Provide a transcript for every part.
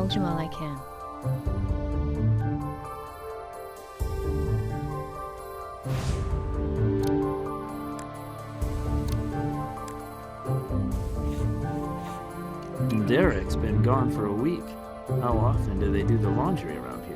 told you all I can. Derek's been gone for a week. How often do they do the laundry around here?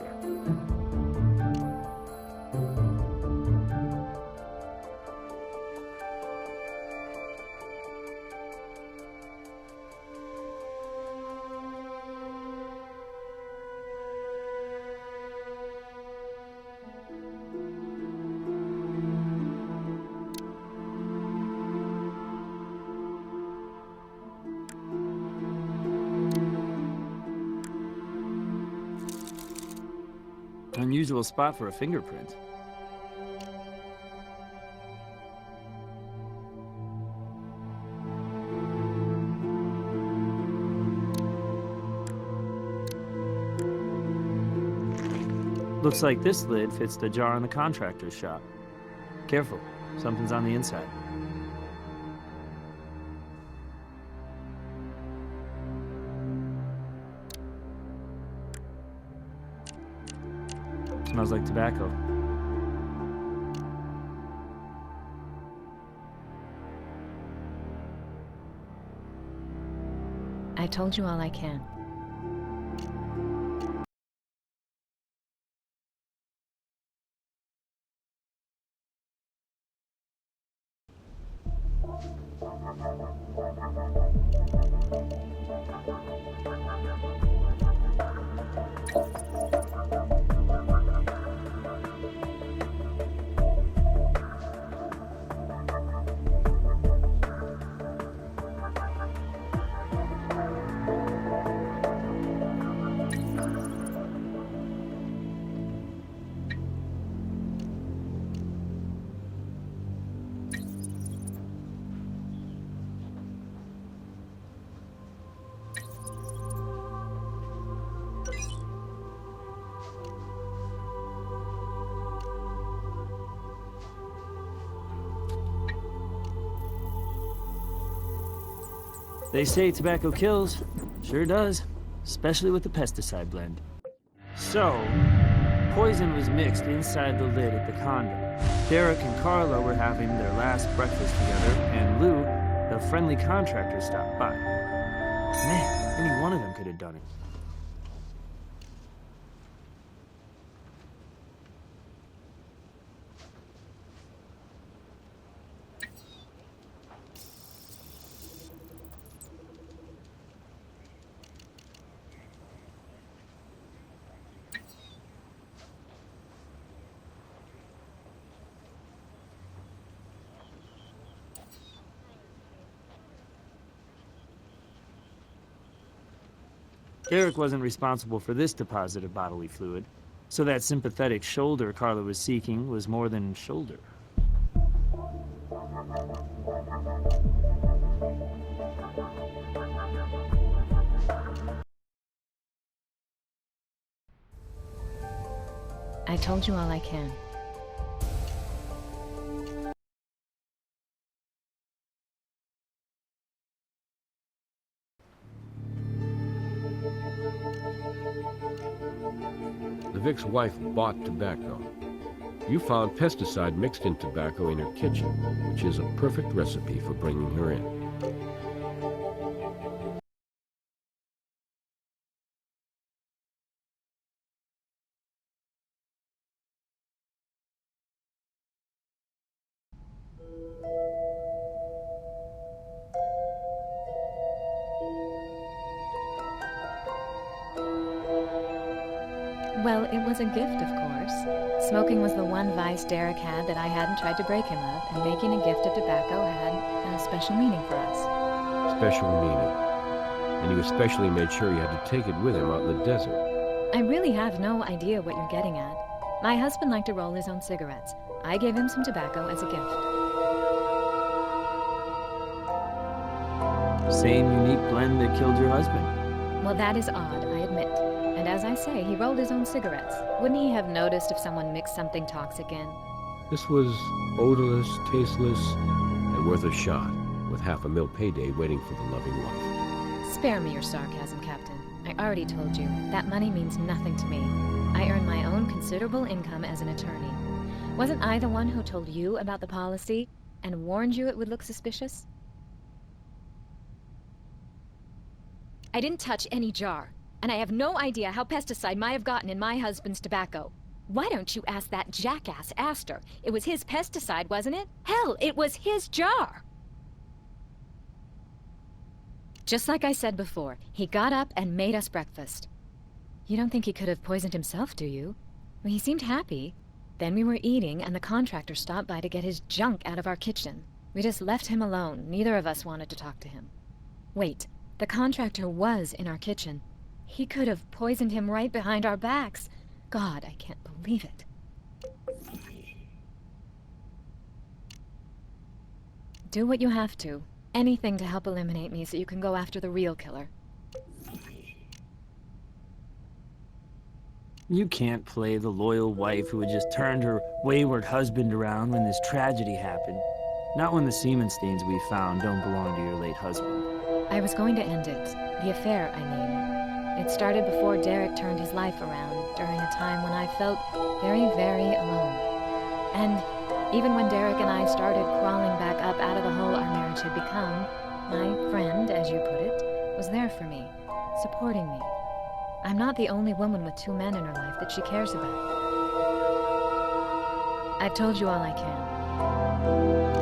Unusual spot for a fingerprint. Looks like this lid fits the jar in the contractor's shop. Careful, something's on the inside. Smells like tobacco. I told you all I can. They say tobacco kills. Sure does, especially with the pesticide blend. So, poison was mixed inside the lid at the condo. Derek and Carla were having their last breakfast together, and Lou, the friendly contractor, stopped by. Man, any one of them could have done it. Derek wasn't responsible for this deposit of bodily fluid, so that sympathetic shoulder Carla was seeking was more than shoulder. I told you all I can. The Vic's wife bought tobacco. You found pesticide mixed in tobacco in her kitchen, which is a perfect recipe for bringing her in. Well, it was a gift, of course. Smoking was the one vice Derek had that I hadn't tried to break him of, and making a gift of tobacco had a special meaning for us. Special meaning. And you especially made sure he had to take it with him out in the desert. I really have no idea what you're getting at. My husband liked to roll his own cigarettes. I gave him some tobacco as a gift. Same unique blend that killed your husband. Well, that is odd, I admit. And as I say, he rolled his own cigarettes. Wouldn't he have noticed if someone mixed something toxic in? This was odorless, tasteless, and worth a shot, with half a mil payday waiting for the loving wife. Spare me your sarcasm, Captain. I already told you, that money means nothing to me. I earn my own considerable income as an attorney. Wasn't I the one who told you about the policy and warned you it would look suspicious? I didn't touch any jar, and I have no idea how pesticide might have gotten in my husband's tobacco. Why don't you ask that jackass Astor? It was his pesticide, wasn't it? Hell, it was his jar! Just like I said before, he got up and made us breakfast. You don't think he could have poisoned himself, do you? Well, he seemed happy. Then we were eating, and the contractor stopped by to get his junk out of our kitchen. We just left him alone. Neither of us wanted to talk to him. Wait, the contractor was in our kitchen. He could have poisoned him right behind our backs. God, I can't believe it. Do what you have to. Anything to help eliminate me so you can go after the real killer. You can't play the loyal wife who had just turned her wayward husband around when this tragedy happened. Not when the semen stains we found don't belong to your late husband. I was going to end it. The affair, I mean. It started before Derek turned his life around, during a time when I felt very, very alone. And even when Derek and I started crawling back up out of the hole our marriage had become, my friend, as you put it, was there for me, supporting me. I'm not the only woman with 2 men in her life that she cares about. I've told you all I can.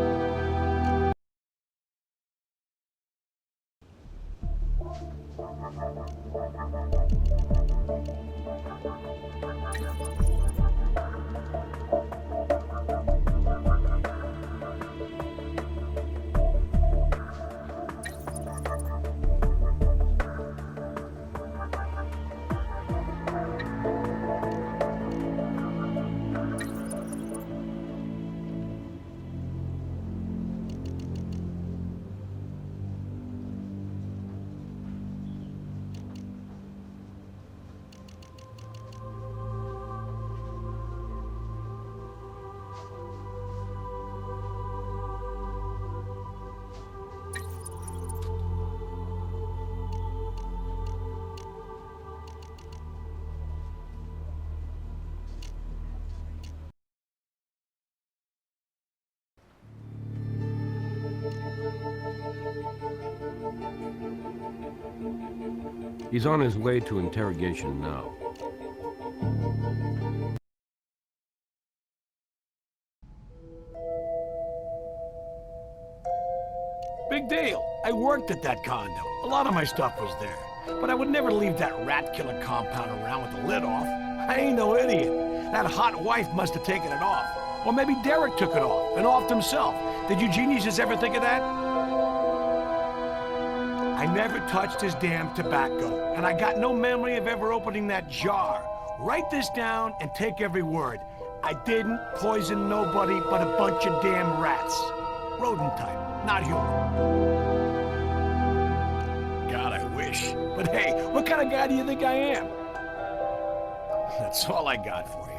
He's on his way to interrogation now. Big deal. I worked at that condo. A lot of my stuff was there. But I would never leave that rat-killer compound around with the lid off. I ain't no idiot. That hot wife must have taken it off. Or maybe Derek took it off and offed himself. Did you geniuses ever think of that? I never touched his damn tobacco, and I got no memory of ever opening that jar. Write this down and take every word. I didn't poison nobody but a bunch of damn rats. Rodent type, not human. God, I wish. But hey, what kind of guy do you think I am? That's all I got for you.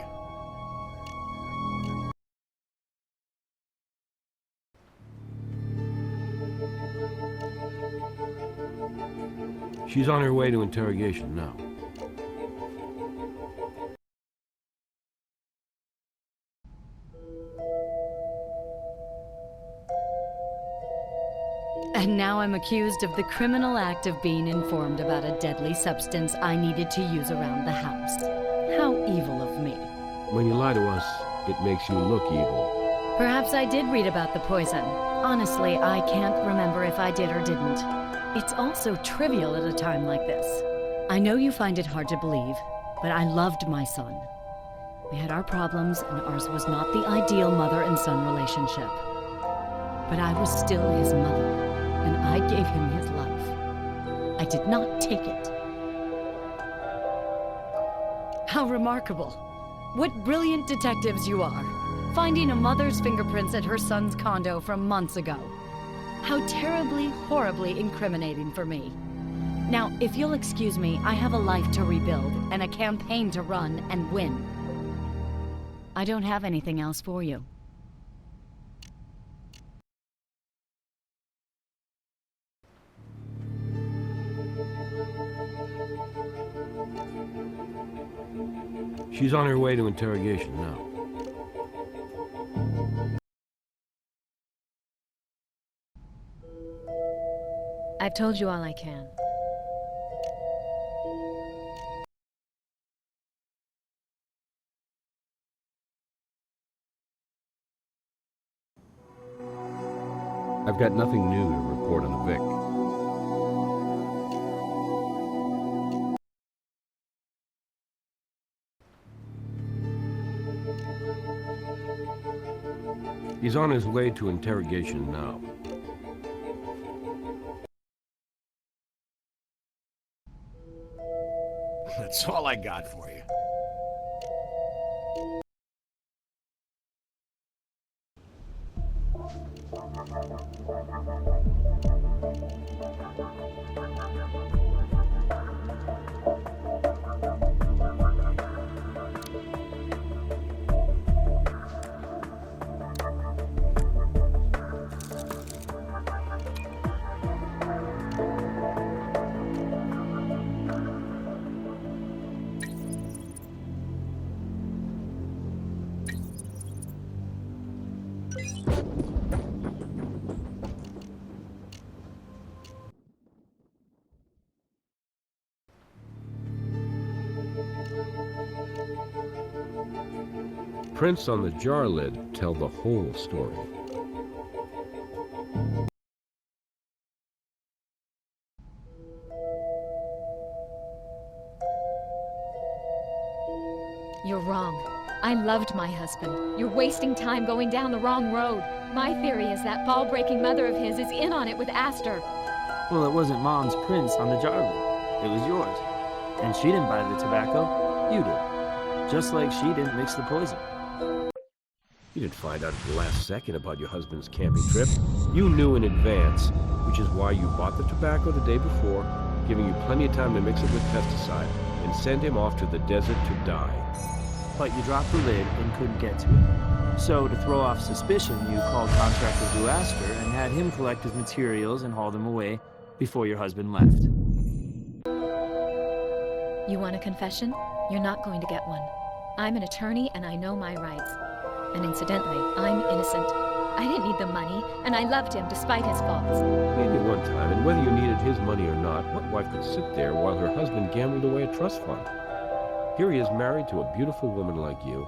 She's on her way to interrogation now. And now I'm accused of the criminal act of being informed about a deadly substance I needed to use around the house. How evil of me. When you lie to us, it makes you look evil. Perhaps I did read about the poison. Honestly, I can't remember if I did or didn't. It's all so trivial at a time like this. I know you find it hard to believe, but I loved my son. We had our problems, and ours was not the ideal mother and son relationship. But I was still his mother, and I gave him his life. I did not take it. How remarkable. What brilliant detectives you are. Finding a mother's fingerprints at her son's condo from months ago. How terribly, horribly incriminating for me. Now, if you'll excuse me, I have a life to rebuild and a campaign to run and win. I don't have anything else for you. She's on her way to interrogation now. I've told you all I can. I've got nothing new to report on the Vic. He's on his way to interrogation now. That's all I got for you. Prints on the jar lid tell the whole story. You're wrong. I loved my husband. You're wasting time going down the wrong road. My theory is that ball-breaking mother of his is in on it with Astor. Well, it wasn't Mom's prints on the jar lid. It was yours. And she didn't buy the tobacco. You did. Just like she didn't mix the poison. You didn't find out at the last second about your husband's camping trip. You knew in advance, which is why you bought the tobacco the day before, giving you plenty of time to mix it with pesticide, and send him off to the desert to die. But you dropped the lid and couldn't get to it. So, to throw off suspicion, you called contractor Lou Astor and had him collect his materials and haul them away before your husband left. You want a confession? You're not going to get one. I'm an attorney and I know my rights. And incidentally, I'm innocent. I didn't need the money, and I loved him despite his faults. Maybe one time, and whether you needed his money or not, what wife could sit there while her husband gambled away a trust fund? Here he is married to a beautiful woman like you,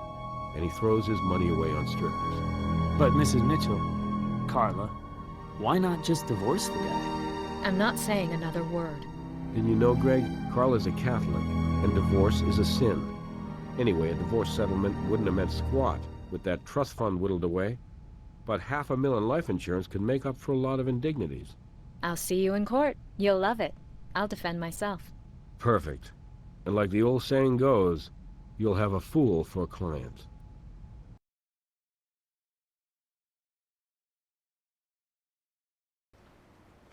and he throws his money away on strippers. But Mrs. Mitchell, Carla, why not just divorce the guy? I'm not saying another word. Didn't you know, Greg? Carla's a Catholic, and divorce is a sin. Anyway, a divorce settlement wouldn't have meant squat with that trust fund whittled away. But $500,000 life insurance could make up for a lot of indignities. I'll see you in court. You'll love it. I'll defend myself. Perfect. And like the old saying goes, you'll have a fool for a client.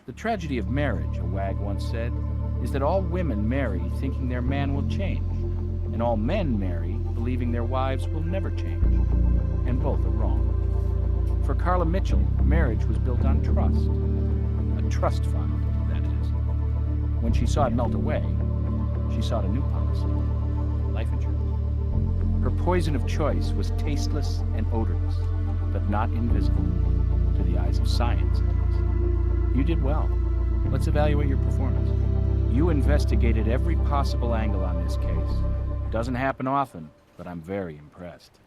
The tragedy of marriage, a wag once said, is that all women marry thinking their man will change, and all men marry believing their wives will never change. And both are wrong. For Carla Mitchell, marriage was built on trust. A trust fund, that is. When she saw it melt away, she sought a new policy, life insurance. Her poison of choice was tasteless and odorless, but not invisible. To the eyes of science, it is. You did well. Let's evaluate your performance. You investigated every possible angle on this case. It doesn't happen often, but I'm very impressed.